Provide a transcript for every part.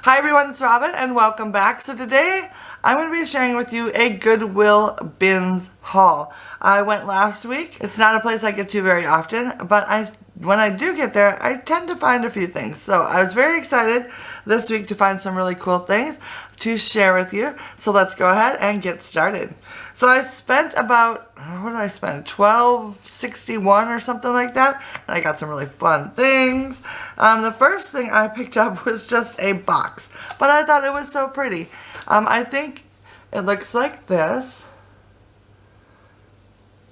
Hi everyone, it's Robin and welcome back. So today I'm going to be sharing with you a Goodwill Bins haul. I went last week. It's not a place I get to very often, but when I do get there, I tend to find a few things. So I was very excited this week to find some really cool things to share with you. So let's go ahead and get started. So I spent about, what did I spend? $12.61 or something like that. And I got some really fun things. The first thing I picked up was just a box, but I thought it was so pretty. I think it looks like this.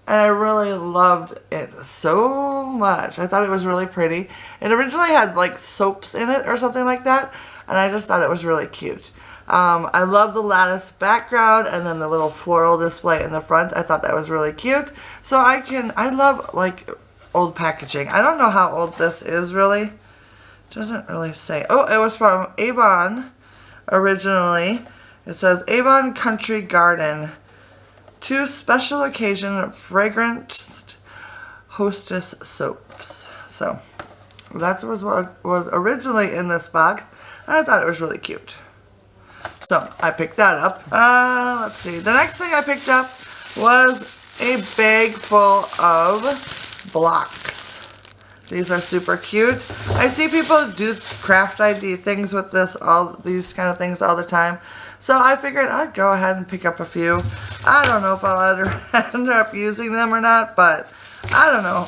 And I really loved it so much. I thought it was really pretty. It originally had like soaps in it or something like that. And I just thought it was really cute. I love the lattice background and then the little floral display in the front. I thought that was really cute. So I love like old packaging. I don't know how old this is really. It doesn't really say. Oh, it was from Avon originally. It says Avon Country Garden. 2 special occasion fragrant hostess soaps. So that was what was originally in this box. And I thought it was really cute. So I picked that up. Let's see. The next thing I picked up was a bag full of blocks. These are super cute. I see people do craft ID things with these kind of things all the time. So I figured I'd go ahead and pick up a few. I don't know if I'll ever end up using them or not, but I don't know.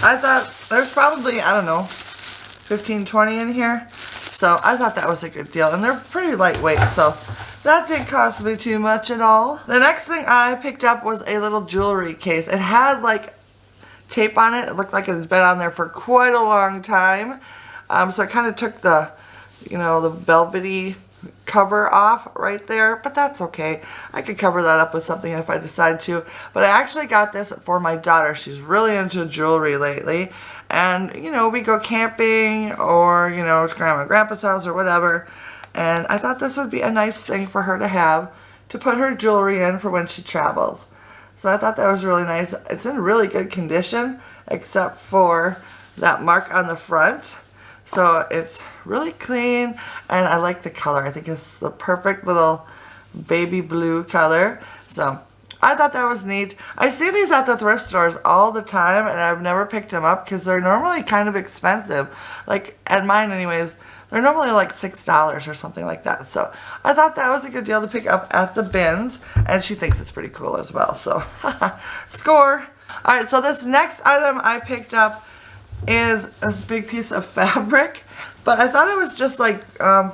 I thought there's probably, I don't know, 15, 20 in here. So I thought that was a good deal. And they're pretty lightweight, so that didn't cost me too much at all. The next thing I picked up was a little jewelry case. It had like tape on it. It looked like it had been on there for quite a long time. So I kind of took the, the velvety cover off right there, but that's okay. I could cover that up with something if I decide to. But I actually got this for my daughter. She's really into jewelry lately. And, we go camping or, to Grandma and Grandpa's house or whatever. And I thought this would be a nice thing for her to have to put her jewelry in for when she travels. So I thought that was really nice. It's in really good condition except for that mark on the front. So it's really clean and I like the color. I think it's the perfect little baby blue color. So I thought that was neat. I see these at the thrift stores all the time and I've never picked them up because they're normally kind of expensive. Like at mine anyways, they're normally like $6 or something like that. So I thought that was a good deal to pick up at the bins and she thinks it's pretty cool as well. So score. Alright, so this next item I picked up is this big piece of fabric, but I thought it was just like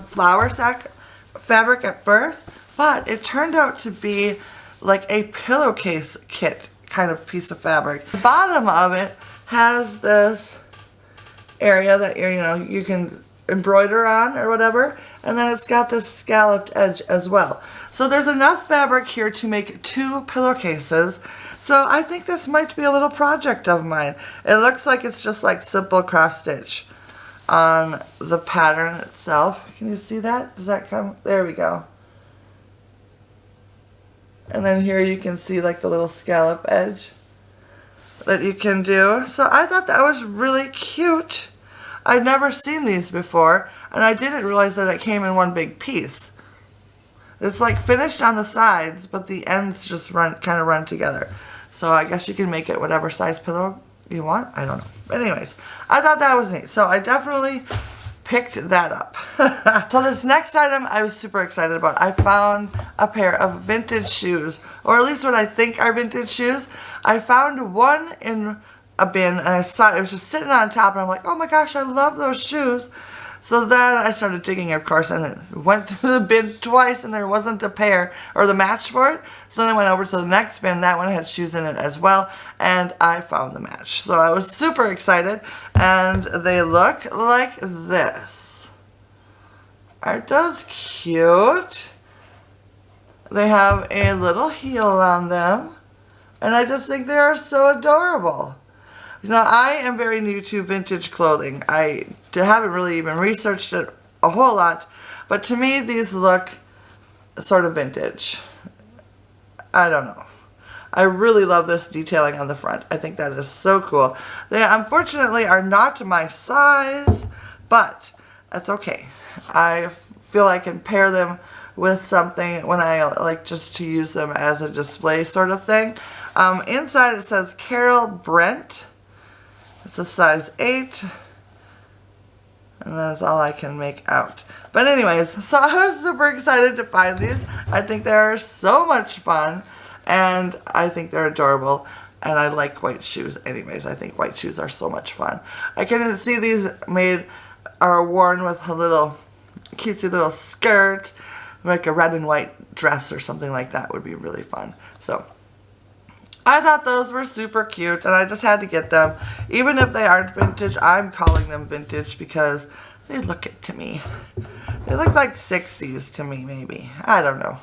flour sack fabric at first, but it turned out to be like a pillowcase kit kind of piece of fabric. The bottom of it has this area that you can embroider on or whatever, and then it's got this scalloped edge as well. So there's enough fabric here to make 2 pillowcases. So I think this might be a little project of mine. It looks like it's just like simple cross stitch on the pattern itself. Can you see that? Does that come? There we go. And then here you can see like the little scallop edge that you can do. So I thought that was really cute. I'd never seen these before, and I didn't realize that it came in one big piece. It's like finished on the sides, but the ends just kind of run together. So I guess you can make it whatever size pillow you want. I don't know. But anyways, I thought that was neat. So I definitely picked that up. So this next item I was super excited about. I found a pair of vintage shoes, or at least what I think are vintage shoes. I found one in a bin and I saw it was just sitting on top and I'm like, oh my gosh, I love those shoes. So then I started digging, of course, and it went through the bin twice and there wasn't the pair or the match for it. So then I went over to the next bin. That one had shoes in it as well, and I found the match. So I was super excited, and they look like this. Aren't those cute? They have a little heel on them, and I just think they are so adorable. I am very new to vintage clothing. I haven't really even researched it a whole lot, but to me these look sort of vintage. I don't know. I really love this detailing on the front. I think that is so cool. They unfortunately are not my size, but that's okay. I feel I can pair them with something when I like just to use them as a display sort of thing. Inside it says Carol Brent. It's a size 8. And that's all I can make out. But anyways, so I was super excited to find these. I think they are so much fun. And I think they're adorable. And I like white shoes anyways. I think white shoes are so much fun. I can see these are worn with a little cutesy little skirt. Like a red and white dress or something like that would be really fun. So I thought those were super cute and I just had to get them. Even if they aren't vintage, I'm calling them vintage because they look it to me. They look like 60s to me maybe. I don't know.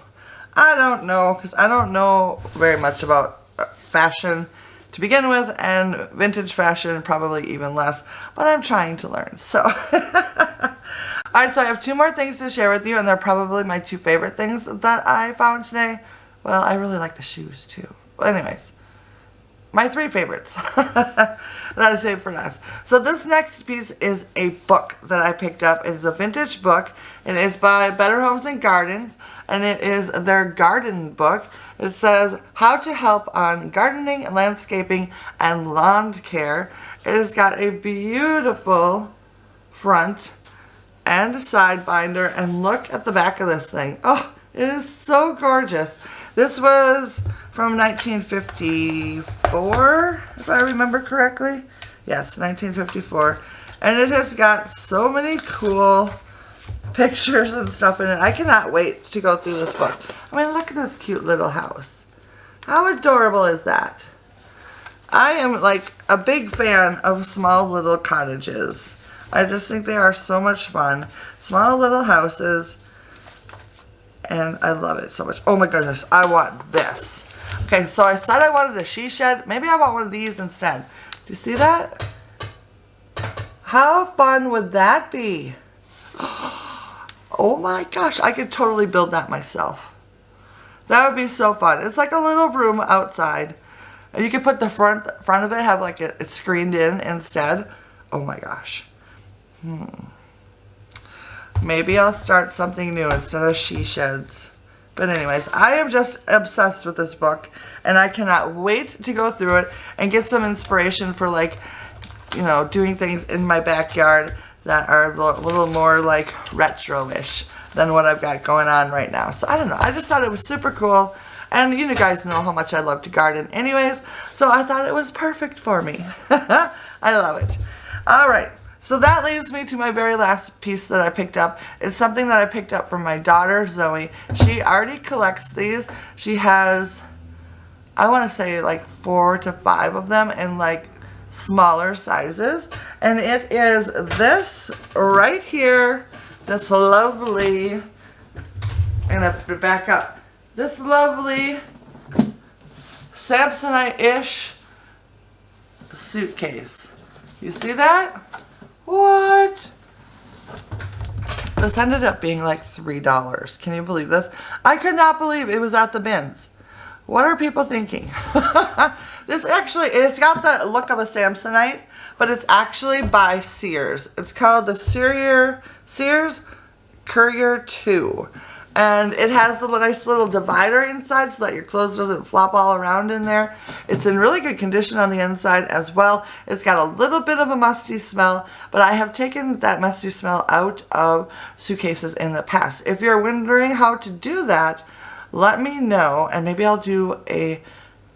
I don't know because I don't know very much about fashion to begin with, and vintage fashion probably even less, but I'm trying to learn. So alright, so I have 2 more things to share with you, and they're probably my 2 favorite things that I found today. Well, I really like the shoes too. But anyways, my 3 favorites that I saved for last. So this next piece is a book that I picked up. It is a vintage book. It is by Better Homes and Gardens, and it is their garden book. It says How to Help on Gardening, Landscaping, and Lawn Care. It has got a beautiful front and a side binder, and look at the back of this thing. Oh, it is so gorgeous. This was from 1954, if I remember correctly. Yes, 1954. And it has got so many cool pictures and stuff in it. I cannot wait to go through this book. I mean, look at this cute little house. How adorable is that? I am like a big fan of small little cottages. I just think they are so much fun. Small little houses. And I love it so much. Oh my goodness, I want this. Okay, so I said I wanted a she shed. Maybe I want one of these instead. Do you see that? How fun would that be? Oh my gosh, I could totally build that myself. That would be so fun. It's like a little room outside. And you could put the front of it, have like it screened in instead. Oh my gosh. Maybe I'll start something new instead of she sheds. But anyways, I am just obsessed with this book. And I cannot wait to go through it and get some inspiration for like, you know, doing things in my backyard that are a little more like retro-ish than what I've got going on right now. So I don't know. I just thought it was super cool. And you guys know how much I love to garden anyways. So I thought it was perfect for me. I love it. All right. So that leads me to my very last piece that I picked up. It's something that I picked up from my daughter, Zoe. She already collects these. She has, I want to say like 4 to 5 of them in like smaller sizes. And it is this right here, this lovely, I'm going to back up, this lovely Samsonite-ish suitcase. You see that? What? This ended up being like $3. Can you believe this? I could not believe it was at the bins. What are people thinking? This actually, it's got the look of a Samsonite, but it's actually by Sears. It's called the Sears Courier 2. And it has a nice little divider inside so that your clothes doesn't flop all around in there. It's in really good condition on the inside as well. It's got a little bit of a musty smell, but I have taken that musty smell out of suitcases in the past. If you're wondering how to do that, let me know, and maybe I'll do a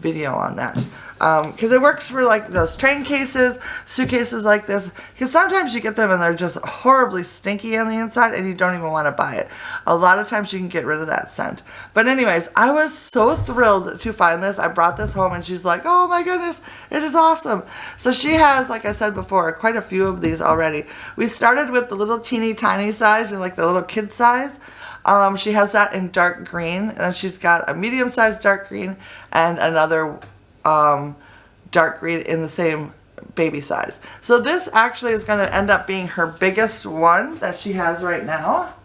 video on that. Because it works for like those train cases, suitcases like this. Because sometimes you get them and they're just horribly stinky on the inside and you don't even want to buy it. A lot of times you can get rid of that scent. But anyways, I was so thrilled to find this. I brought this home and she's like, oh my goodness, it is awesome. So she has, like I said before, quite a few of these already. We started with the little teeny tiny size and like the little kid size. She has that in dark green, and she's got a medium-sized dark green and another dark green in the same baby size. So this actually is going to end up being her biggest one that she has right now.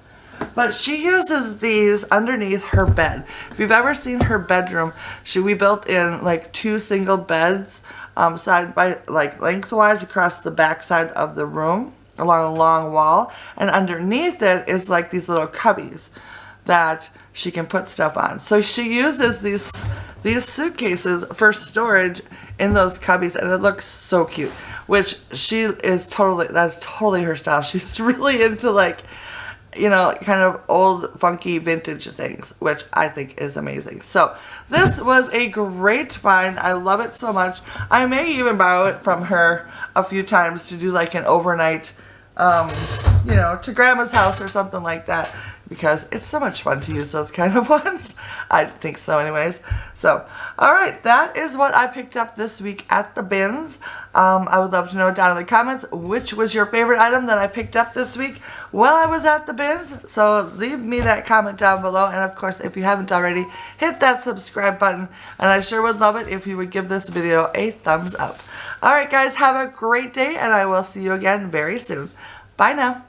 But she uses these underneath her bed. If you've ever seen her bedroom, we built in like 2 single beds side by like lengthwise across the back side of the room. along a long wall, and underneath it is like these little cubbies that she can put stuff on. So she uses these suitcases for storage in those cubbies, and it looks so cute. Which that's totally her style. She's really into like, you know, kind of old, funky, vintage things, which I think is amazing. So this was a great find. I love it so much. I may even borrow it from her a few times to do like an overnight, you know, to grandma's house or something like that, because it's so much fun to use those kind of ones. I think so anyways. So, alright, that is what I picked up this week at the bins. I would love to know down in the comments which was your favorite item that I picked up this week while I was at the bins. So leave me that comment down below, and of course if you haven't already, hit that subscribe button, and I sure would love it if you would give this video a thumbs up. Alright guys, have a great day, and I will see you again very soon. Bye now.